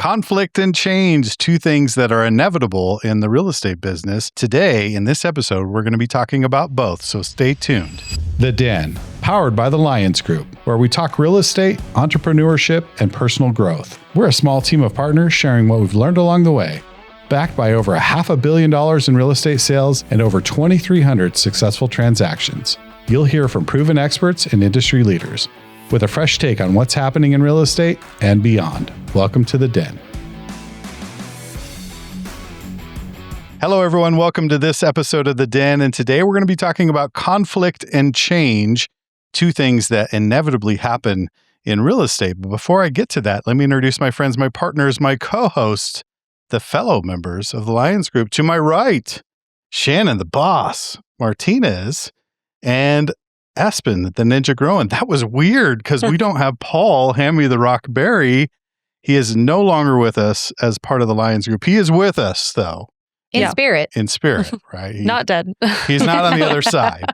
Conflict and change, two things that are inevitable in the real estate business. Today, in this episode, we're going to be talking about both, so stay tuned. The Den, powered by the Lyons Group, where we talk real estate, entrepreneurship, and personal growth. We're a small team of partners sharing what we've learned along the way. Backed by over $500 million in real estate sales and over 2,300 successful transactions. You'll hear from proven experts and industry leaders with a fresh take on what's happening in real estate and beyond. Welcome to The Den. Hello, everyone. Welcome to this episode of The Den. And today we're going to be talking about conflict and change, two things that inevitably happen in real estate. But before I get to that, let me introduce my friends, my partners, my co-hosts, the fellow members of the Lyons Group. To my right, Shannon, the boss, Martinez, and Aspen, the ninja growing. That was weird because we don't have Paul, Hammy the Rock Berry. He is no longer with us as part of the Lyons Group. He is with us, though. In spirit. In spirit, right? Not dead. He's not on the other side.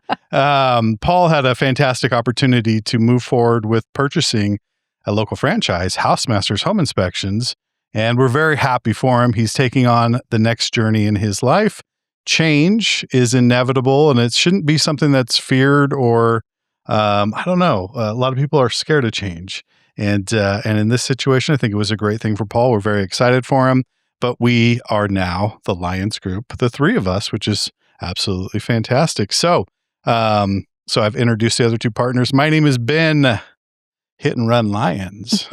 Paul had a fantastic opportunity to move forward with purchasing a local franchise, Housemasters Home Inspections, and we're very happy for him. He's taking on the next journey in his life. Change is inevitable, and it shouldn't be something that's feared or, I don't know. A lot of people are scared of change. And in this situation, I think it was a great thing for Paul. We're very excited for him. But we are now the Lyons Group, the three of us, which is absolutely fantastic. So I've introduced the other two partners. My name is Ben, Hit and Run Lyons.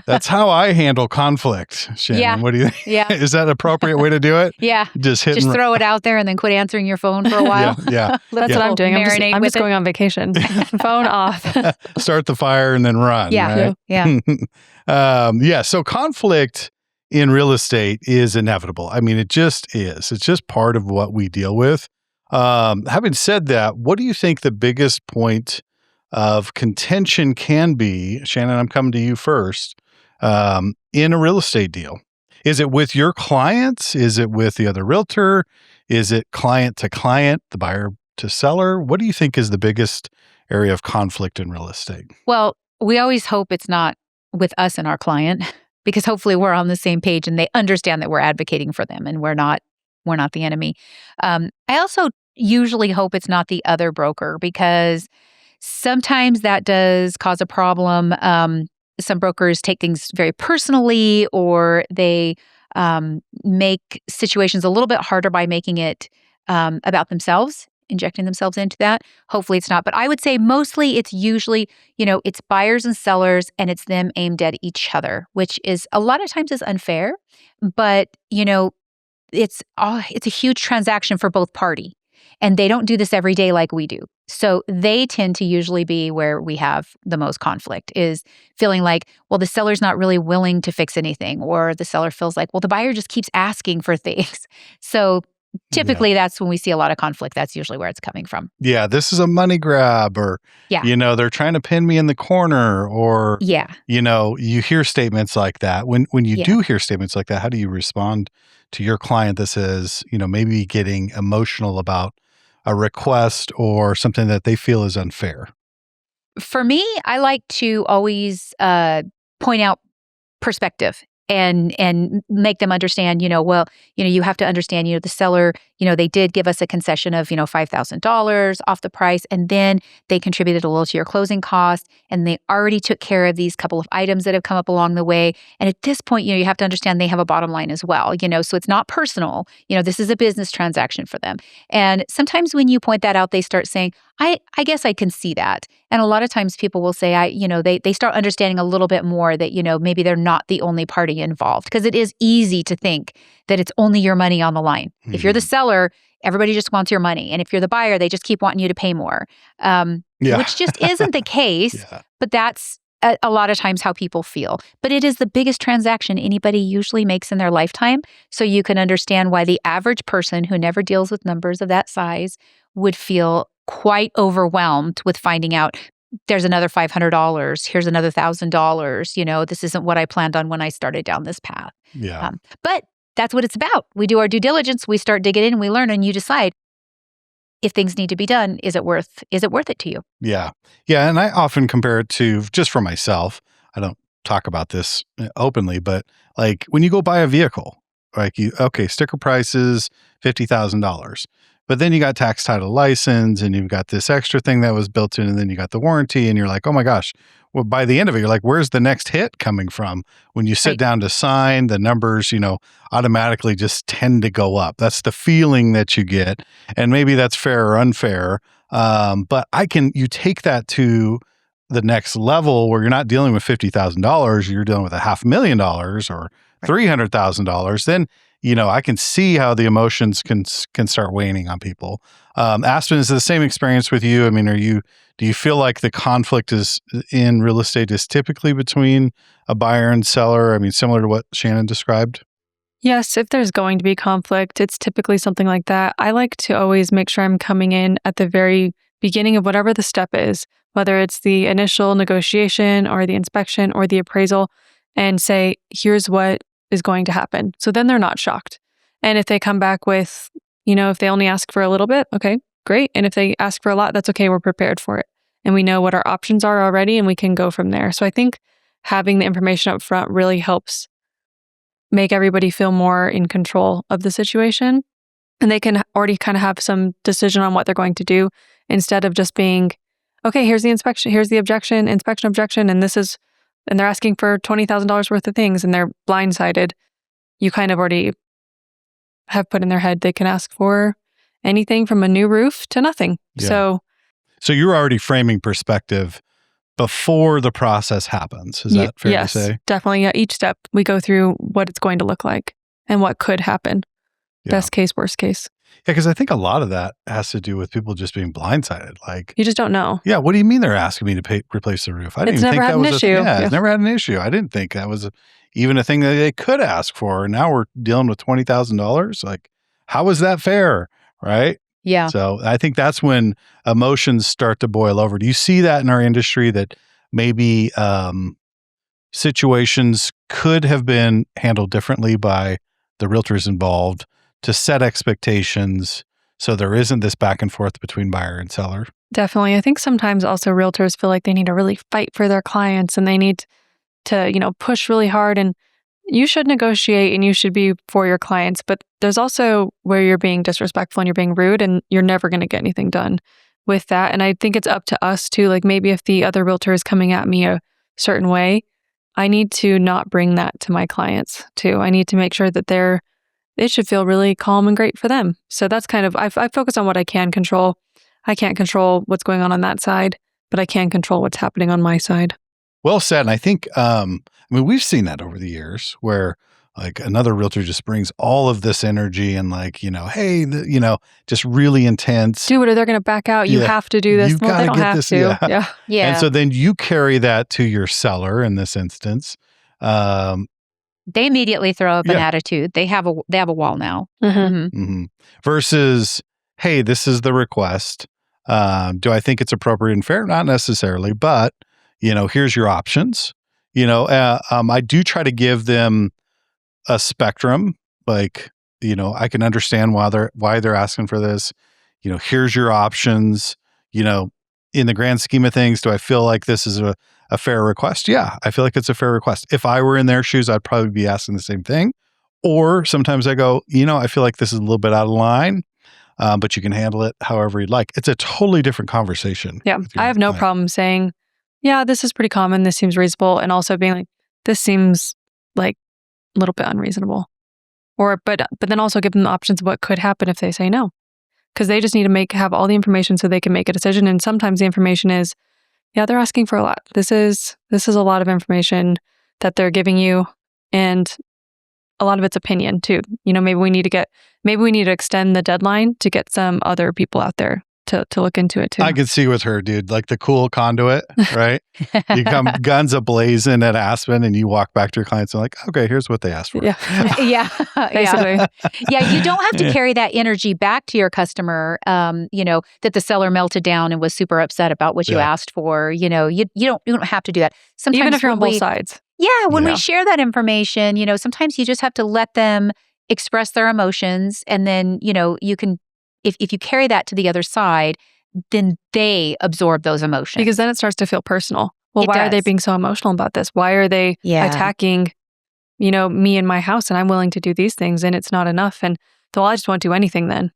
That's how I handle conflict. Shannon, Yeah. what do you think? Yeah. Is that an appropriate way to do it? Yeah. Just Throw it out there and then quit answering your phone for a while. Yeah. That's what I'm doing. I'm just going on vacation. Phone off. Start the fire and then run. Yeah. Right? Yeah. So conflict in real estate is inevitable. I mean, it just is. It's just part of what we deal with. Having said that, what do you think the biggest point of contention can be? Shannon, I'm coming to you first. In a real estate deal, is it with your clients? Is it with the other realtor? Is it client to client, the buyer to seller? What do you think is the biggest area of conflict in real estate? Well, we always hope it's not with us and our client, because hopefully we're on the same page and they understand that we're advocating for them and we're not the enemy. I also usually hope it's not the other broker, because sometimes that does cause a problem. Some brokers take things very personally, or they make situations a little bit harder by making it about themselves, injecting themselves into that. Hopefully it's not. But I would say mostly it's usually, it's buyers and sellers, and it's them aimed at each other, which is a lot of times is unfair. But, it's a huge transaction for both party. And they don't do this every day like we do. So they tend to usually be where we have the most conflict, is feeling like, well, the seller's not really willing to fix anything, or the seller feels like, well, the buyer just keeps asking for things. So typically that's when we see a lot of conflict. That's usually where it's coming from. Yeah, this is a money grab, or, they're trying to pin me in the corner, or, you hear statements like that. When you do hear statements like that, how do you respond to your client that says, maybe getting emotional about a request or something that they feel is unfair? For me, I like to always point out perspective and make them understand, you have to understand, the seller, they did give us a concession of, $5,000 off the price, and then they contributed a little to your closing cost, and they already took care of these couple of items that have come up along the way. And at this point, you have to understand they have a bottom line as well, so it's not personal. This is a business transaction for them. And sometimes when you point that out, they start saying, I guess I can see that. And a lot of times people will say, they start understanding a little bit more that, maybe they're not the only party involved, because it is easy to think that it's only your money on the line. Mm-hmm. If you're the seller, everybody just wants your money. And if you're the buyer, they just keep wanting you to pay more, which just isn't the case. But that's a lot of times how people feel. But it is the biggest transaction anybody usually makes in their lifetime. So you can understand why the average person who never deals with numbers of that size would feel quite overwhelmed with finding out there's another $500, here's another $1,000, this isn't what I planned on when I started down this path. Yeah. But that's what it's about. We do our due diligence, we start digging in, and we learn, and you decide if things need to be done, is it worth it to you? Yeah. Yeah. And I often compare it to, just for myself, I don't talk about this openly, but like when you go buy a vehicle, like sticker prices, $50,000. But then you got tax title license and you've got this extra thing that was built in, and then you got the warranty, and you're like, oh my gosh. Well, by the end of it, you're like, where's the next hit coming from? When you sit down to sign, the numbers, automatically just tend to go up. That's the feeling that you get. And maybe that's fair or unfair. But you take that to the next level where you're not dealing with $50,000, you're dealing with $500,000 or $300,000. Then I can see how the emotions can start waning on people. Aspen, is it the same experience with you? I mean, do you feel like the conflict is in real estate is typically between a buyer and seller? I mean, similar to what Shannon described? Yes, if there's going to be conflict, it's typically something like that. I like to always make sure I'm coming in at the very beginning of whatever the step is, whether it's the initial negotiation or the inspection or the appraisal, and say, here's what is going to happen. So then they're not shocked. And if they come back with, if they only ask for a little bit, okay, great. And if they ask for a lot, that's okay. We're prepared for it. And we know what our options are already, and we can go from there. So I think having the information up front really helps make everybody feel more in control of the situation. And they can already kind of have some decision on what they're going to do, instead of just being, okay, here's the inspection, here's the inspection objection, and they're asking for $20,000 worth of things, and they're blindsided. You kind of already have put in their head they can ask for anything from a new roof to nothing. Yeah. So you're already framing perspective before the process happens. Is that fair to say? Yes, definitely. Yeah, each step we go through what it's going to look like and what could happen. Yeah. Best case, worst case. Yeah, because I think a lot of that has to do with people just being blindsided. Like, you just don't know. Yeah, what do you mean they're asking me to replace the roof? I didn't even think that was a issue. It's never had an issue. I didn't think that was even a thing that they could ask for. And now we're dealing with $20,000. Like, how is that fair? Right? Yeah. So I think that's when emotions start to boil over. Do you see that in our industry, that maybe situations could have been handled differently by the realtors involved to set expectations so there isn't this back and forth between buyer and seller? Definitely. I think sometimes also realtors feel like they need to really fight for their clients, and they need to, push really hard, and you should negotiate and you should be for your clients. But there's also where you're being disrespectful and you're being rude, and you're never going to get anything done with that. And I think it's up to us too. Like, maybe if the other realtor is coming at me a certain way, I need to not bring that to my clients too. I need to make sure that it should feel really calm and great for them. So that's kind of, I focus on what I can control. I can't control what's going on that side, but I can control what's happening on my side. Well said. And I think, we've seen that over the years where like another realtor just brings all of this energy and like, hey, just really intense. Dude, they're going to back out. You have to do this. You've got to get this. Yeah. And so then you carry that to your seller in this instance. They immediately throw up an attitude. They have a wall now. Versus, hey, this is the request. Do I think it's appropriate and fair? Not necessarily, but here's your options. I do try to give them a spectrum. Like, I can understand why they're asking for this. Here's your options. In the grand scheme of things, do I feel like this is a fair request? Yeah, I feel like it's a fair request. If I were in their shoes, I'd probably be asking the same thing. Or sometimes I go, I feel like this is a little bit out of line, but you can handle it however you'd like. It's a totally different conversation. Yeah, I have no problem saying, yeah, this is pretty common. This seems reasonable. And also being like, this seems like a little bit unreasonable. But then also give them the options of what could happen if they say no. Because they just need to have all the information so they can make a decision. And sometimes the information is, yeah, they're asking for a lot. This is a lot of information that they're giving you, and a lot of it's opinion too. Maybe we need to extend the deadline to get some other people out there to look into it too. I could see with her, dude, like the cool conduit, right? You come guns a-blazing at Aspen and you walk back to your clients and like, okay, here's what they asked for. Yeah. Basically. Yeah, you don't have to carry that energy back to your customer, that the seller melted down and was super upset about what you asked for. You don't have to do that. Sometimes even if you're on both sides. Yeah, when we share that information, sometimes you just have to let them express their emotions, and then, you can, if you carry that to the other side, then they absorb those emotions. Because then it starts to feel personal. well, It why are they does. being so emotional about this? Why are they attacking, me and my house, and I'm willing to do these things and it's not enough. And so I just won't do anything then.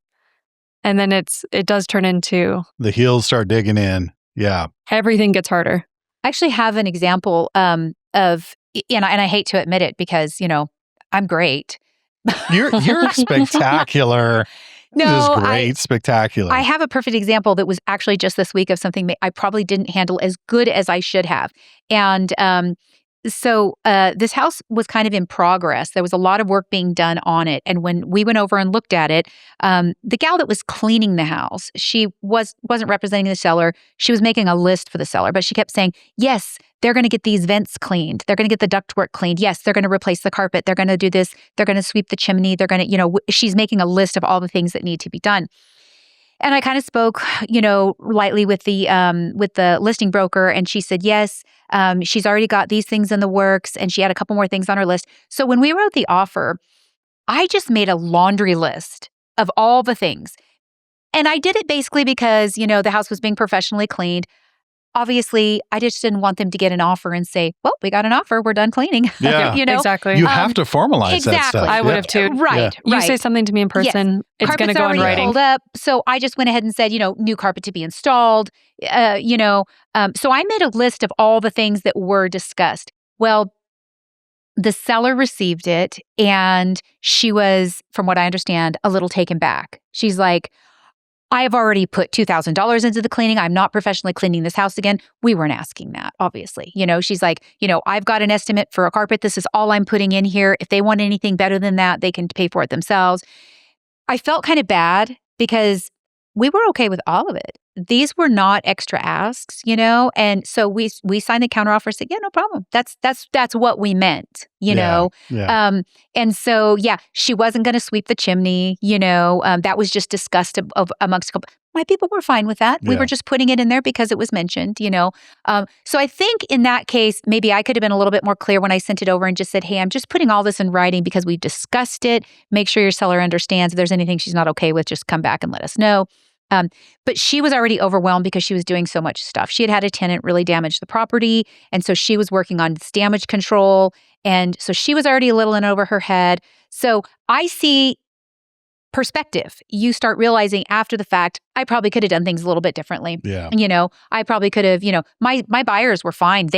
And then it does turn into The heels start digging in. Yeah. everything gets harder. I actually have an example of, and I hate to admit it because, I'm great. You're spectacular. No, this is great. Spectacular. I have a perfect example that was actually just this week of something that I probably didn't handle as good as I should have. And so this house was kind of in progress. There was a lot of work being done on it. And when we went over and looked at it, the gal that was cleaning the house, she wasn't representing the seller. She was making a list for the seller, but she kept saying, yes, they're going to get these vents cleaned. They're going to get the ductwork cleaned. Yes, they're going to replace the carpet. They're going to do this. They're going to sweep the chimney. They're going to, she's making a list of all the things that need to be done. And I kind of spoke, lightly with the listing broker, and she said, yes, she's already got these things in the works, and she had a couple more things on her list. So when we wrote the offer, I just made a laundry list of all the things. And I did it basically because, the house was being professionally cleaned. Obviously, I just didn't want them to get an offer and say, well, we got an offer, we're done cleaning. Yeah, exactly. You have to formalize that stuff. I would have too. Right. You say something to me in person, it's going to go in writing. Pulled up, so I just went ahead and said, new carpet to be installed. So I made a list of all the things that were discussed. Well, the seller received it, and she was, from what I understand, a little taken back. She's like, I have already put $2,000 into the cleaning. I'm not professionally cleaning this house again. We weren't asking that, obviously. She's like, I've got an estimate for a carpet. This is all I'm putting in here. If they want anything better than that, they can pay for it themselves. I felt kind of bad because we were okay with all of it. These were not extra asks, and so we signed the counteroffer and said, yeah, no problem. That's what we meant, Yeah. And so, she wasn't going to sweep the chimney, that was just discussed amongst a couple. My people were fine with that. We were just putting it in there because it was mentioned, So I think in that case, maybe I could have been a little bit more clear when I sent it over and just said, hey, I'm just putting all this in writing because we've discussed it. Make sure your seller understands if there's anything she's not okay with, just come back and let us know. But she was already overwhelmed because she was doing so much stuff. She had a tenant really damage the property. And so she was working on this damage control. And so she was already a little in over her head. So I see perspective. You start realizing after the fact, I probably could have done things a little bit differently. Yeah. I probably could have, my buyers were fine.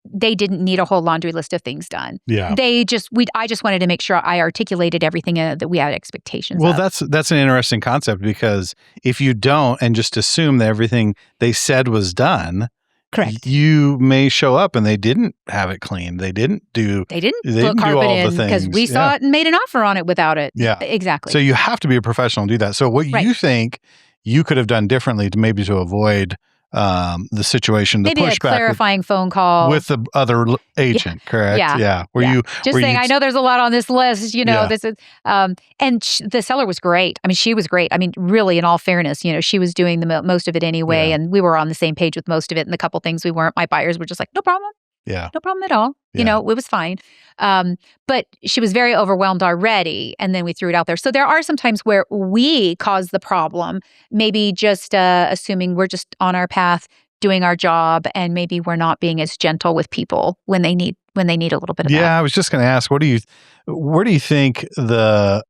They didn't need a whole laundry list of things done. Yeah. I just wanted to make sure I articulated everything that we had expectations Well, of. that's an interesting concept, because if you don't and just assume that everything they said was done, Correct. You may show up and they didn't have it cleaned. They didn't put do carpet all in the things. because we saw it and made an offer on it without it. Yeah. Exactly. So you have to be a professional and do that. So what you think you could have done differently to avoid the situation, the maybe pushback, a clarifying phone call with the other agent, correct? Yeah. You just saying, I know there's a lot on this list, Yeah. this is, and the seller was great. I mean, she was great. I mean, really, in all fairness, she was doing the most of it anyway. Yeah. And we were on the same page with most of it. And the couple things we weren't, my buyers were just like, no problem. Yeah. No problem at all. Yeah. It was fine. But she was very overwhelmed already. And then we threw it out there. So there are some times where we cause the problem, maybe just assuming we're just on our path doing our job, and maybe we're not being as gentle with people when they need a little bit of that. Yeah, I was just going to ask, where do you think the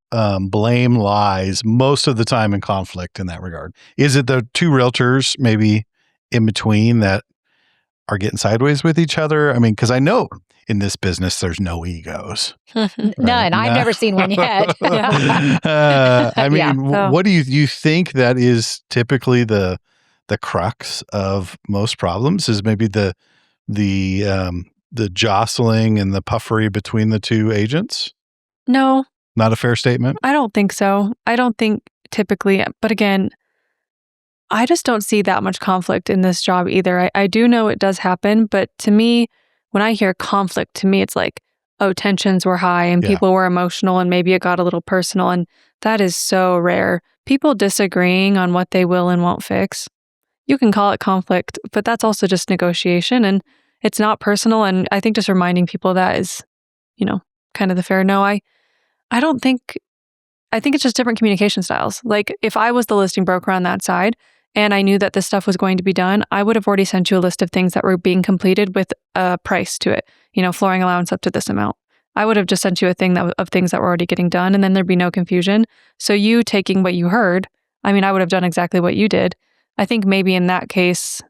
blame lies most of the time in conflict in that regard? Is it the two realtors maybe in between that are getting sideways with each other? I mean, because I know in this business there's no egos. None. I've never seen one yet. I mean, Yeah. what do you think that is typically the crux of most problems? Is maybe the jostling and the puffery between the two agents? No. Not a fair statement? I don't think so. I don't think typically, but again, I just don't see that much conflict in this job either. I do know it does happen, but to me, when I hear conflict, to me, it's like, oh, tensions were high and people were emotional and maybe it got a little personal. And that is so rare. People disagreeing on what they will and won't fix. You can call it conflict, but that's also just negotiation and it's not personal. And I think just reminding people that is, kind of the fair. No, I think it's just different communication styles. Like if I was the listing broker on that side and I knew that this stuff was going to be done, I would have already sent you a list of things that were being completed with a price to it. Flooring allowance up to this amount. I would have just sent you a thing of things that were already getting done, and then there'd be no confusion. So you taking what you heard, I would have done exactly what you did. I think maybe in that case,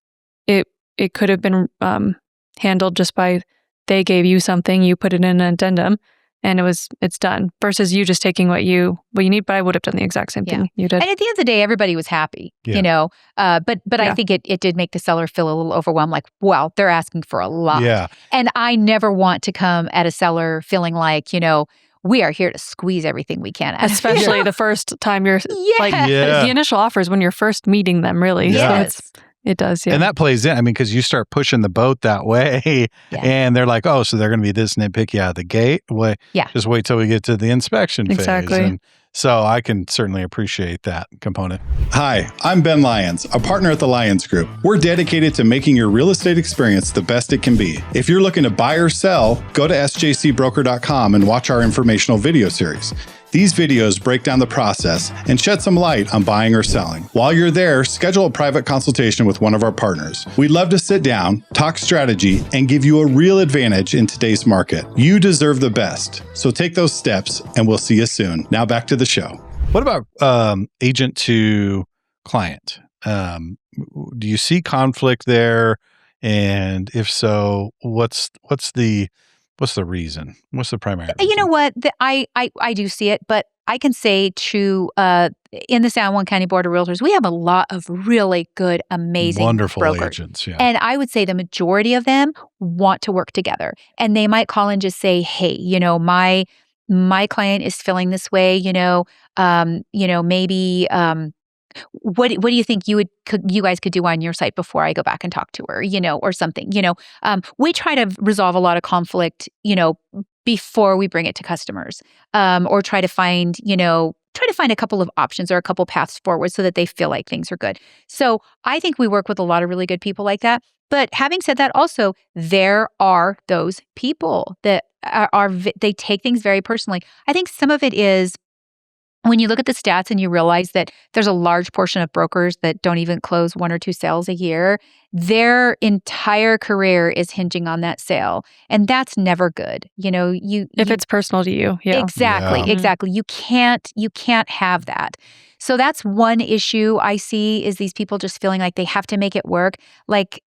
it could have been handled just by they gave you something, you put it in an addendum, and it's done. Versus you just taking what you need. But I would have done the exact same thing you did. And at the end of the day, everybody was happy. But I think it did make the seller feel a little overwhelmed. Like, wow, they're asking for a lot. Yeah. And I never want to come at a seller feeling like we are here to squeeze everything we can out of Especially the first time you're the initial offer is when you're first meeting them, really. Yes. So it does, yeah. And that plays in, because you start pushing the boat that way and they're like, oh, so they're going to be this nitpicky out of the gate? Just wait till we get to the inspection phase. And so I can certainly appreciate that component. Hi, I'm Ben Lyons, a partner at the Lyons Group. We're dedicated to making your real estate experience the best it can be. If you're looking to buy or sell, go to sjcbroker.com and watch our informational video series. These videos break down the process and shed some light on buying or selling. While you're there, schedule a private consultation with one of our partners. We'd love to sit down, talk strategy, and give you a real advantage in today's market. You deserve the best. So take those steps, and we'll see you soon. Now back to the show. What about agent to client? Do you see conflict there? And if so, what's the reason? What's the primary reason? You know what? I do see it, but I can say in the San Juan County Board of Realtors, we have a lot of really good, amazing, wonderful brokers. Agents. Yeah. And I would say the majority of them want to work together. And they might call and just say, hey, my client is feeling this way, maybe what do you think you guys could do on your site before I go back and talk to her, or something, we try to resolve a lot of conflict, before we bring it to customers, or try to find a couple of options or a couple paths forward so that they feel like things are good. So I think we work with a lot of really good people like that. But having said that, also, there are those people that they take things very personally. I think some of it is when you look at the stats and you realize that there's a large portion of brokers that don't even close 1 or 2 sales a year, their entire career is hinging on that sale. And that's never good. If it's personal to you. Yeah. Exactly. You can't have that. So that's one issue I see is these people just feeling like they have to make it work. Like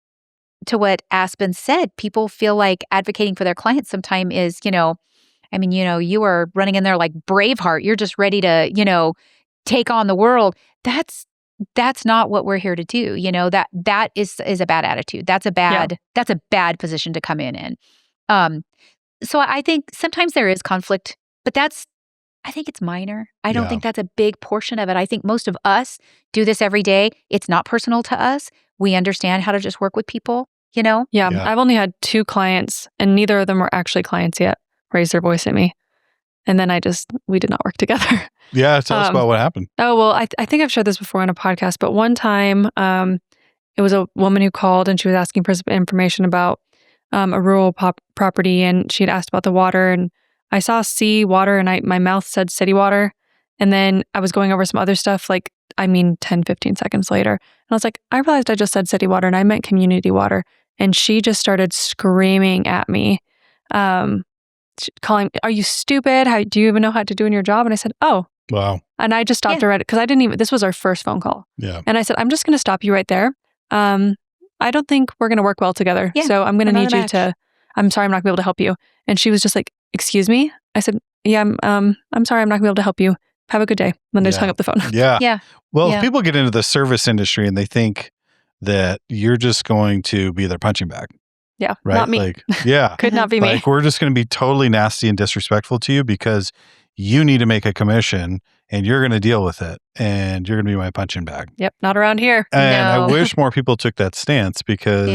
to what Aspen said, people feel like advocating for their clients sometimes is, you are running in there like Braveheart. You're just ready to, take on the world. That's not what we're here to do. That is a bad attitude. That's a bad position to come in. So I think sometimes there is conflict, but I think it's minor. I don't think that's a big portion of it. I think most of us do this every day. It's not personal to us. We understand how to just work with people, Yeah. I've only had 2 clients, and neither of them were actually clients yet, raise their voice at me. And then we did not work together. Yeah, tell us about what happened. Oh, well, I think I've shared this before on a podcast, but one time it was a woman who called and she was asking for some information about a rural property, and she had asked about the water, and I saw sea water and my mouth said city water. And then I was going over some other stuff 10, 15 seconds later. And I was like, I realized I just said city water and I meant community water. And she just started screaming at me, calling, are you stupid? How do you even know how to do in your job? And I said, oh. Wow. And I just stopped her right because this was our first phone call. Yeah. And I said, I'm just going to stop you right there. I don't think we're going to work well together. Yeah, so I'm going to need you I'm sorry, I'm not going to be able to help you. And she was just like, excuse me? I said, yeah, I'm sorry, I'm not going to be able to help you. Have a good day. And then I just hung up the phone. Yeah. Yeah. Well, if people get into the service industry and they think that you're just going to be their punching bag. Yeah. Right. Not me. Yeah. Could not be me. We're just going to be totally nasty and disrespectful to you because you need to make a commission and you're going to deal with it and you're going to be my punching bag. Yep. Not around here. And I wish more people took that stance because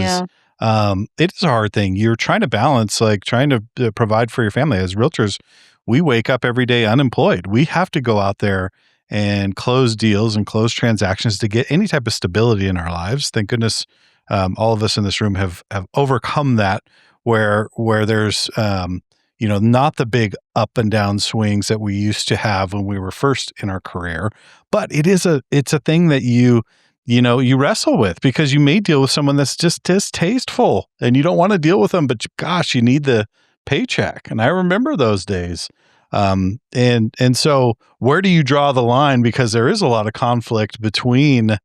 it is a hard thing. You're trying to balance, trying to provide for your family. As realtors, we wake up every day unemployed. We have to go out there and close deals and close transactions to get any type of stability in our lives. Thank goodness all of us in this room have overcome that where there's not the big up and down swings that we used to have when we were first in our career, but it's a thing that you you wrestle with, because you may deal with someone that's just distasteful and you don't want to deal with them, but gosh, you need the paycheck. And I remember those days. And so where do you draw the line? Because there is a lot of conflict between,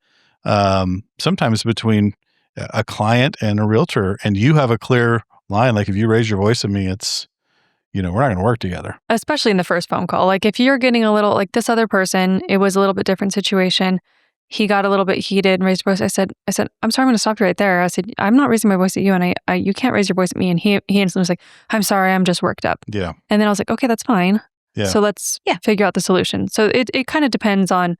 sometimes between a client and a realtor, and you have a clear line. Like if you raise your voice at me, it's, we're not going to work together. Especially in the first phone call. Like if you're getting a little, like this other person, it was a little bit different situation. He got a little bit heated and raised his voice. I said, I'm sorry, I'm going to stop you right there. I said, I'm not raising my voice at you, and you can't raise your voice at me. And he instantly was like, I'm sorry, I'm just worked up. Yeah. And then I was like, okay, that's fine. Yeah. So let's figure out the solution. So it kind of depends on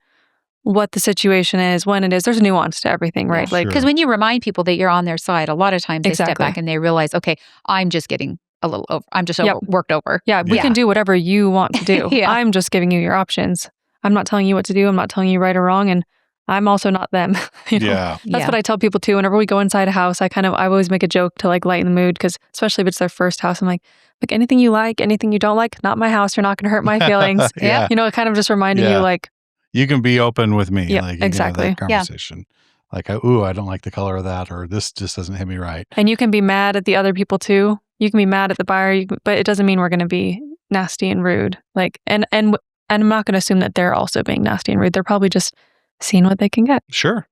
what the situation is, when it is. There's a nuance to everything, right? Like, because when you remind people that you're on their side, a lot of times they step back and they realize, okay, I'm just getting a little over. I'm just worked over. Yeah, we can do whatever you want to do. Yeah. I'm just giving you your options. I'm not telling you what to do. I'm not telling you right or wrong. And I'm also not them. That's what I tell people too. Whenever we go inside a house, I always make a joke to like lighten the mood, because especially if it's their first house, I'm like anything you like, anything you don't like, not my house. You're not going to hurt my feelings. Kind of just reminding you like, you can be open with me. Yeah, like you exactly. can have that conversation. Like, I don't like the color of that, or this just doesn't hit me right. And you can be mad at the other people too. You can be mad at the buyer, but it doesn't mean we're going to be nasty and rude. Like, and I'm not going to assume that they're also being nasty and rude. They're probably just seeing what they can get. Sure.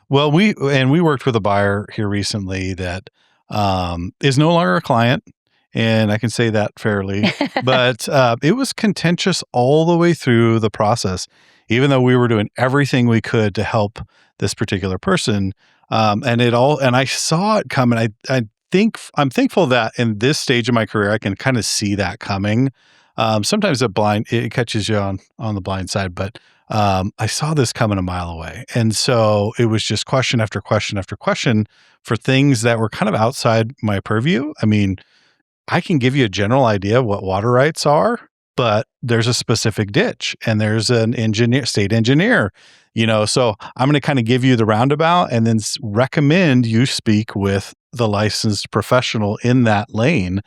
Well, we worked with a buyer here recently that is no longer a client, and I can say that fairly, but it was contentious all the way through the process, even though we were doing everything we could to help this particular person. And I saw it coming. I'm thankful that in this stage of my career, I can kind of see that coming. Sometimes it catches you on the blind side, but I saw this coming a mile away. And so it was just question after question after question for things that were kind of outside my purview. I mean, I can give you a general idea of what water rights are, but there's a specific ditch and there's an state engineer, so I'm going to kind of give you the roundabout and then recommend you speak with the licensed professional in that lane,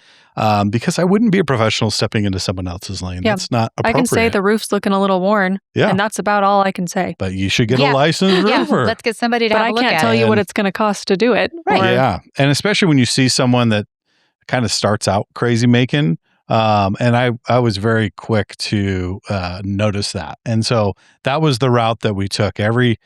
because I wouldn't be a professional stepping into someone else's lane. Yeah. That's not appropriate. I can say the roof's looking a little worn, and that's about all I can say. But you should get a licensed roofer. Let's get somebody to have a look at it. But I can't tell you what it's going to cost to do it. Right. Yeah. And especially when you see someone that kind of starts out crazy making, and I was very quick to notice that. And so that was the route that we took. Every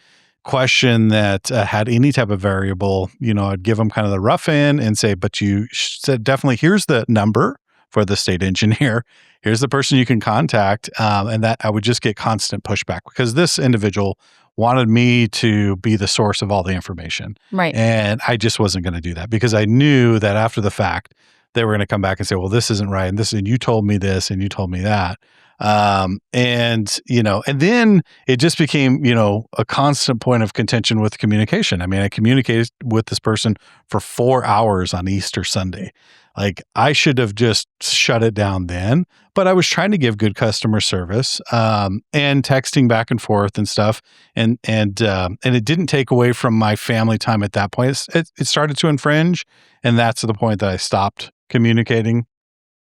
question that had any type of variable, I'd give them kind of the rough end and say, but you said definitely, here's the number for the state engineer. Here's the person you can contact. And that I would just get constant pushback, because this individual wanted me to be the source of all the information. Right. And I just wasn't going to do that, because I knew that after the fact, they were going to come back and say, well, this isn't right. And you told me this and you told me that. And then it just became, a constant point of contention with communication. I mean, I communicated with this person for 4 hours on Easter Sunday. Like, I should have just shut it down then, but I was trying to give good customer service, and texting back and forth and stuff. And it didn't take away from my family time at that point. It started to infringe. And that's the point that I stopped communicating.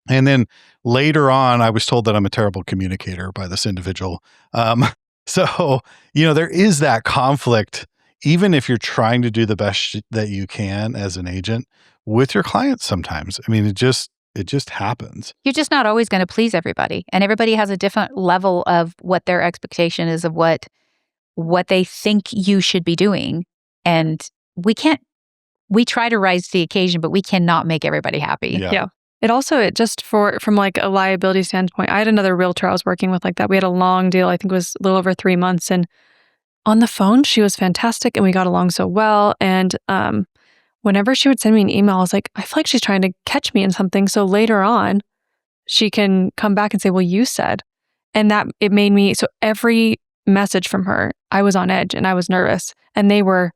And then later on, I was told that I'm a terrible communicator by this individual. So, there is that conflict, even if you're trying to do the best that you can as an agent with your clients sometimes. I mean, it just happens. You're just not always going to please everybody. And everybody has a different level of what their expectation is of what they think you should be doing. And we try to rise to the occasion, but we cannot make everybody happy. Yeah. From like a liability standpoint, I had another realtor I was working with like that. We had a long deal. I think it was a little over 3 months. And on the phone, she was fantastic and we got along so well. And whenever she would send me an email, I was like, I feel like she's trying to catch me in something. So later on, she can come back and say, well, you said. And that it made me, so every message from her, I was on edge and I was nervous. And they were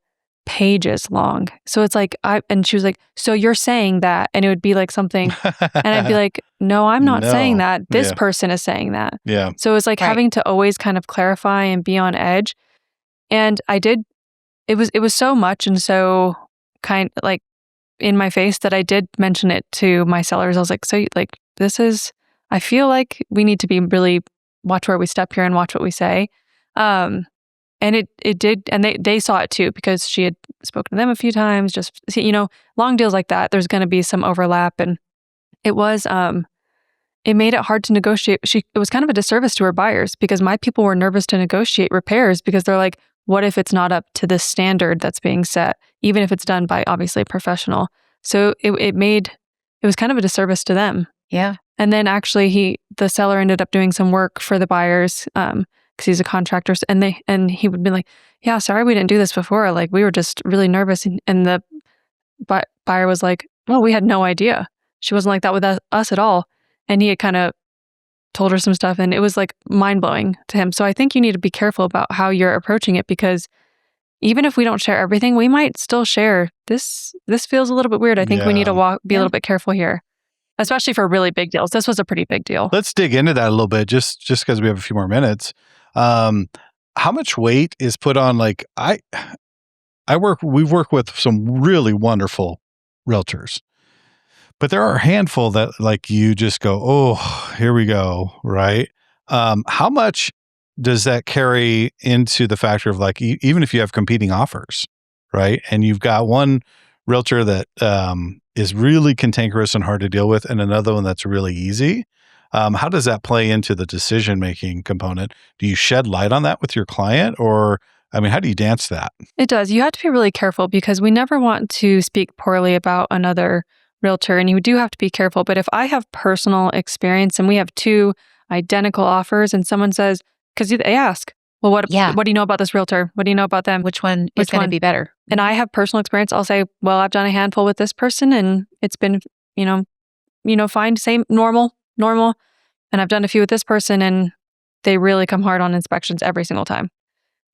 pages long. So it's like, and she was like, so you're saying that, and it would be like something, and I'd be like, no, I'm not saying that. This person is saying that. Yeah. So it was like having to always kind of clarify and be on edge. And I did, it was so much and so kind like in my face that I did mention it to my sellers. I was like, so like, I feel like we need to be really watch where we step here and watch what we say. And it did, and they saw it too because she had spoken to them a few times. Just, long deals like that, there's going to be some overlap, and it was it made it hard to negotiate. It was kind of a disservice to her buyers because my people were nervous to negotiate repairs because they're like, what if it's not up to the standard that's being set, even if it's done by obviously a professional? So it was kind of a disservice to them. Yeah. And then actually the seller ended up doing some work for the buyers because he's a contractor, and he would be like, yeah, sorry we didn't do this before. Like, we were just really nervous. And the buyer was like, well, we had no idea. She wasn't like that with us at all. And he had kind of told her some stuff, and it was like mind-blowing to him. So I think you need to be careful about how you're approaching it, because even if we don't share everything, we might still share, this feels a little bit weird. I think we need to be a little bit careful here, especially for really big deals. This was a pretty big deal. Let's dig into that a little bit, just because we have a few more minutes. How much weight is put on, like, we've worked with some really wonderful realtors, but there are a handful that, like, you just go, oh, here we go, right? How much does that carry into the factor of, like, even if you have competing offers, right? And you've got one realtor that is really cantankerous and hard to deal with, and another one that's really easy. How does that play into the decision-making component? Do you shed light on that with your client, or, I mean, how do you dance that? It does. You have to be really careful because we never want to speak poorly about another realtor, and you do have to be careful. But if I have personal experience and we have two identical offers and someone says, because they ask, well, what do you know about this realtor? What do you know about them? Which one is going to be better? And I have personal experience. I'll say, well, I've done a handful with this person and it's been, fine, same, normal. And I've done a few with this person and they really come hard on inspections every single time.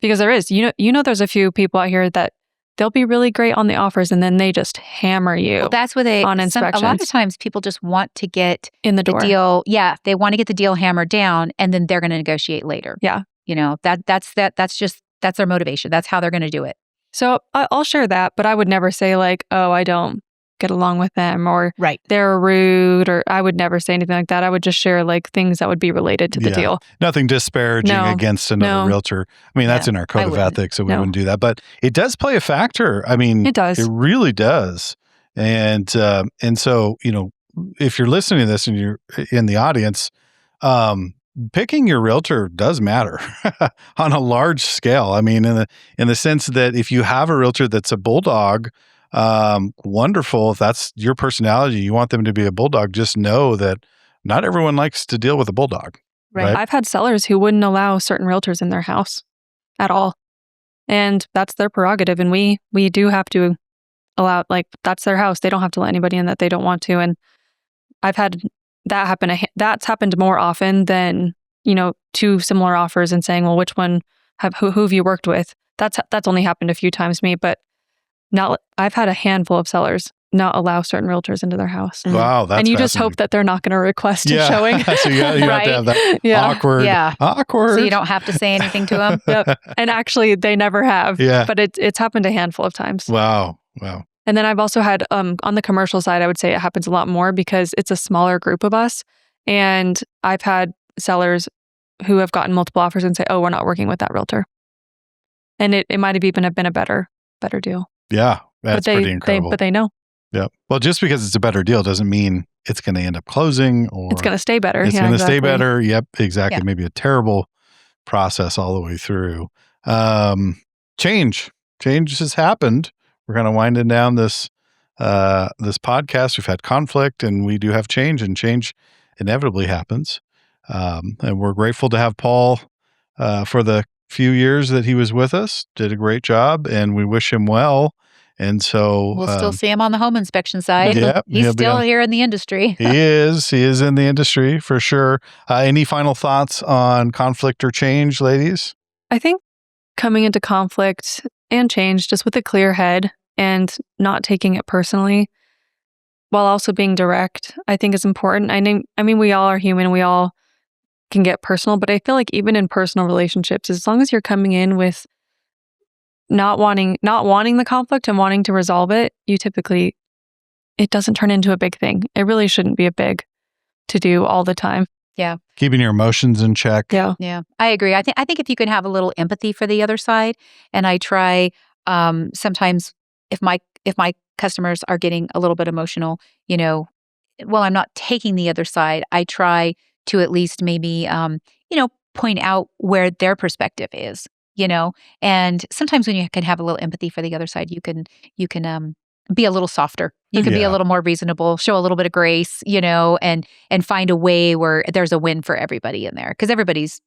Because there is, there's a few people out here that they'll be really great on the offers and then they just hammer you. Well, that's what on inspections. A lot of times people just want to get in the door. Deal. Yeah, they want to get the deal hammered down and then they're going to negotiate later. Yeah. That's their motivation. That's how they're going to do it. So I'll share that, but I would never say like, oh, I don't get along with them or they're rude, or I would never say anything like that. I would just share like things that would be related to the deal. Nothing disparaging against another realtor. I mean, that's in our code of ethics, so we wouldn't do that. But it does play a factor. I mean, it does. It really does. And so, if you're listening to this and you're in the audience, picking your realtor does matter on a large scale. I mean, in the sense that if you have a realtor that's a bulldog, wonderful. If that's your personality, you want them to be a bulldog, just know that not everyone likes to deal with a bulldog. Right. I've had sellers who wouldn't allow certain realtors in their house at all. And that's their prerogative. And we do have to allow, like, that's their house. They don't have to let anybody in that they don't want to. And I've had that happen. That's happened more often than, two similar offers and saying, well, which one who have you worked with? That's only happened a few times to me, but I've had a handful of sellers not allow certain realtors into their house. Wow, that's and you just hope that they're not going to request a showing. So you have to have that awkward. So you don't have to say anything to them. Yep. And actually, they never have. Yeah. But it's happened a handful of times. Wow. And then I've also had on the commercial side, I would say it happens a lot more because it's a smaller group of us. And I've had sellers who have gotten multiple offers and say, "Oh, we're not working with that realtor," and it might have even been a better deal. Yeah, that's pretty incredible. But they know. Yeah. Well, just because it's a better deal doesn't mean it's going to end up closing or it's going to stay better. It's going to stay better. Yep, exactly. Yeah. Maybe a terrible process all the way through. Change has happened. We're kind of winding down this podcast. We've had conflict and we do have change, and change inevitably happens. And we're grateful to have Paul for the few years that he was with us. Did a great job, and we wish him well. And so we'll still see him on the home inspection side. Yeah, he's still here in the industry. He is in the industry for sure. Any final thoughts on conflict or change, ladies? I think coming into conflict and change just with a clear head and not taking it personally while also being direct, I think is important. I mean, we all are human. We all can get personal, but I feel like even in personal relationships, as long as you're coming in with not wanting the conflict and wanting to resolve it, it doesn't turn into a big thing. It really shouldn't be a big to do all the time. Yeah. Keeping your emotions in check. Yeah. Yeah, I agree. I think if you can have a little empathy for the other side, and I try sometimes if my customers are getting a little bit emotional, well, I'm not taking the other side. I try to at least maybe point out where their perspective is. And sometimes when you can have a little empathy for the other side, you can be a little softer. You can be a Yeah. little more reasonable, show a little bit of grace, and find a way where there's a win for everybody in there, because everybody's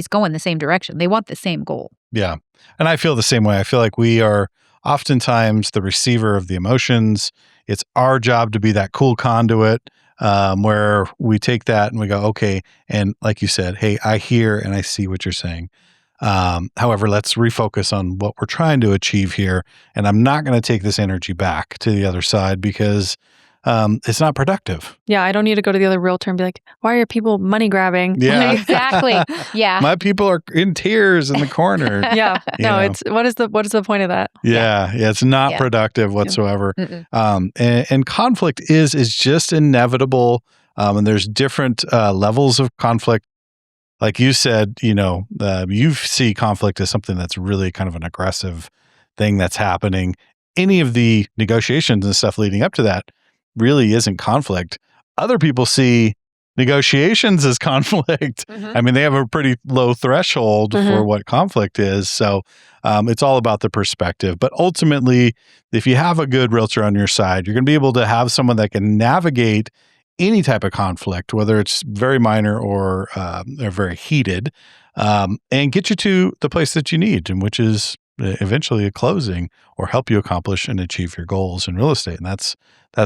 going the same direction. They want the same goal. Yeah. And I feel the same way. I feel like we are oftentimes the receiver of the emotions. It's our job to be that cool conduit where we take that and we go, okay. And like you said, hey, I hear and I see what you're saying. However, let's refocus on what we're trying to achieve here. And I'm not going to take this energy back to the other side because it's not productive. Yeah, I don't need to go to the other realtor and be like, why are people money grabbing? Yeah. Exactly. Yeah. My people are in tears in the corner. Yeah. You No, know. it's what is the point of that? Yeah. It's not Yeah. productive whatsoever. Mm-mm. And conflict is just inevitable. And there's different levels of conflict. Like you said, you see conflict as something that's really kind of an aggressive thing that's happening. Any of the negotiations and stuff leading up to that really isn't conflict. Other people see negotiations as conflict. Mhm. I mean, they have a pretty low threshold for what conflict is. So it's all about the perspective. But ultimately, if you have a good realtor on your side, you're going to be able to have someone that can navigate any type of conflict, whether it's very minor or very heated, and get you to the place that you need, and which is eventually a closing, or help you accomplish and achieve your goals in real estate. And that's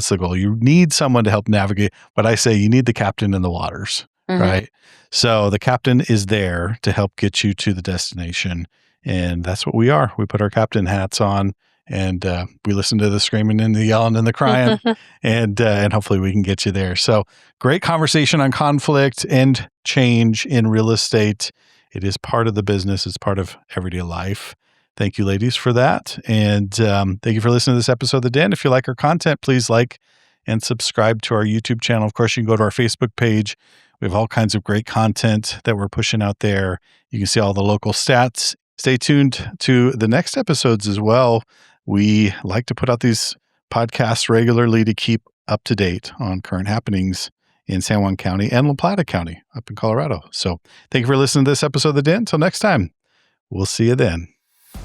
the goal. You need someone to help navigate. But I say you need the captain in the waters, right? So the captain is there to help get you to the destination. And that's what we are. We put our captain hats on, and we listen to the screaming and the yelling and the crying, and hopefully we can get you there. So great conversation on conflict and change in real estate. It is part of the business. It's part of everyday life. Thank you, ladies, for that. And thank you for listening to this episode of The Den. If you like our content, please like and subscribe to our YouTube channel. Of course, you can go to our Facebook page. We have all kinds of great content that we're pushing out there. You can see all the local stats. Stay tuned to the next episodes as well. We like to put out these podcasts regularly to keep up to date on current happenings in San Juan County and La Plata County up in Colorado. So thank you for listening to this episode of The Den. Until next time, we'll see you then.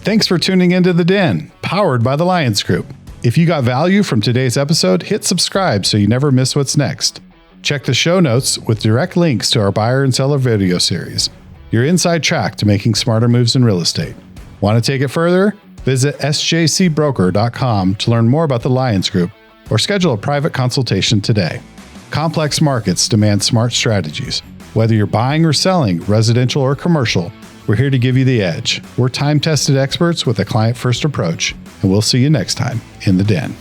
Thanks for tuning into The Den, powered by the Lyons Group. If you got value from today's episode, hit subscribe so you never miss what's next. Check the show notes with direct links to our buyer and seller video series, your inside track to making smarter moves in real estate. Want to take it further? Visit sjcbroker.com to learn more about the Lyons Group or schedule a private consultation today. Complex markets demand smart strategies. Whether you're buying or selling, residential or commercial, we're here to give you the edge. We're time-tested experts with a client-first approach, and we'll see you next time in The Den.